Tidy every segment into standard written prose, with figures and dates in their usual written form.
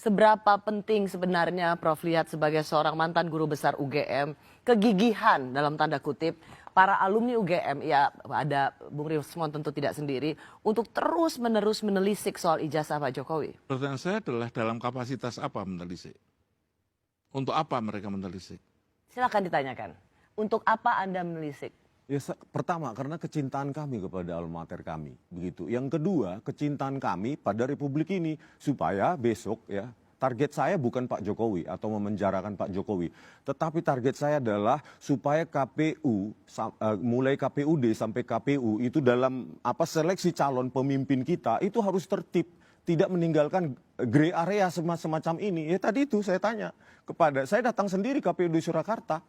Seberapa penting sebenarnya Prof lihat sebagai seorang mantan guru besar UGM, kegigihan dalam tanda kutip para alumni UGM, ya ada Bung Rismon tentu tidak sendiri, untuk terus-menerus menelisik soal ijazah Pak Jokowi? Pertanyaan saya adalah dalam kapasitas apa menelisik? Untuk apa mereka menelisik? Silakan ditanyakan, untuk apa Anda menelisik? Ya, pertama karena kecintaan kami kepada alma mater kami, begitu. Yang kedua, kecintaan kami pada republik ini supaya besok ya target saya bukan Pak Jokowi atau memenjarakan Pak Jokowi, tetapi target saya adalah supaya KPU mulai KPUD sampai KPU itu dalam seleksi calon pemimpin kita itu harus tertib, tidak meninggalkan gray area semacam ini. Ya tadi itu saya tanya saya datang sendiri KPUD Surakarta,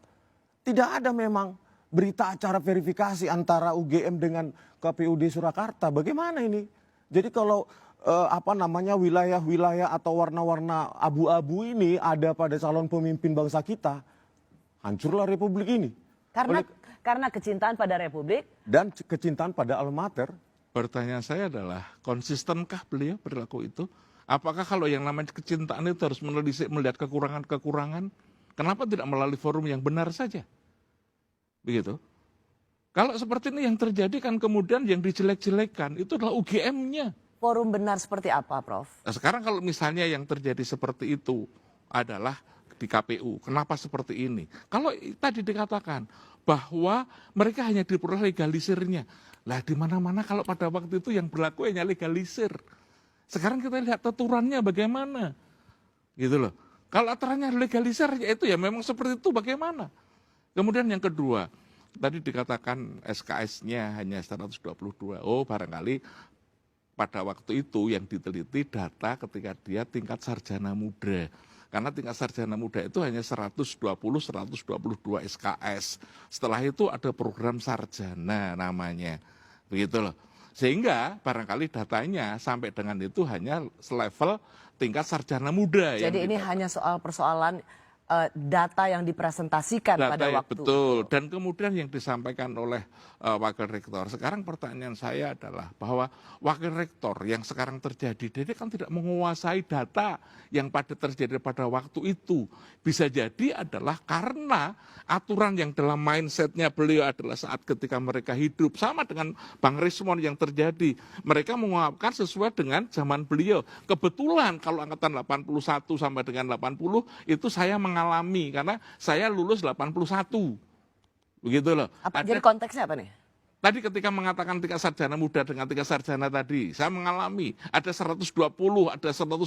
tidak ada memang berita acara verifikasi antara UGM dengan KPUD Surakarta. Bagaimana ini? Jadi kalau wilayah-wilayah atau warna-warna abu-abu ini ada pada calon pemimpin bangsa kita, hancurlah republik ini. Karena kecintaan pada republik dan kecintaan pada alma mater. Pertanyaan saya adalah, konsistenkah beliau perilaku itu? Apakah kalau yang namanya kecintaan itu harus menelisik, melihat kekurangan-kekurangan? Kenapa tidak melalui forum yang benar saja? Begitu. Kalau seperti ini yang terjadi kan kemudian yang dijelek-jelekan itu adalah UGM-nya. Forum benar seperti apa, Prof? Nah, sekarang kalau misalnya yang terjadi seperti itu adalah di KPU, kenapa seperti ini? Kalau tadi dikatakan bahwa mereka hanya diperoleh legalisirnya. Lah di mana-mana kalau pada waktu itu yang berlaku hanya legalisir. Sekarang kita lihat aturannya bagaimana. Gitu loh. Kalau aturannya legalisir ya itu ya memang seperti itu bagaimana? Kemudian yang kedua, tadi dikatakan SKS-nya hanya 122. Oh, barangkali pada waktu itu yang diteliti data ketika dia tingkat sarjana muda. Karena tingkat sarjana muda itu hanya 122 SKS. Setelah itu ada program sarjana namanya. Begitu loh. Sehingga barangkali datanya sampai dengan itu hanya selevel tingkat sarjana muda. Jadi ini hanya persoalan data yang dipresentasikan pada waktu betul. itu. Dan kemudian yang disampaikan oleh wakil rektor. Sekarang pertanyaan saya adalah bahwa wakil rektor yang sekarang terjadi, dia kan tidak menguasai data yang terjadi pada waktu itu. Bisa jadi adalah karena aturan yang dalam mindsetnya beliau adalah saat ketika mereka hidup. Sama dengan Bang Rismon yang terjadi. Mereka mengungkapkan sesuai dengan zaman beliau. Kebetulan kalau angkatan 81 sampai dengan 80 itu saya mengalami karena saya lulus 81. Begitu loh. Jadi konteksnya apa nih? Tadi ketika mengatakan tingkat sarjana muda dengan tingkat sarjana tadi, saya mengalami ada 120, ada 110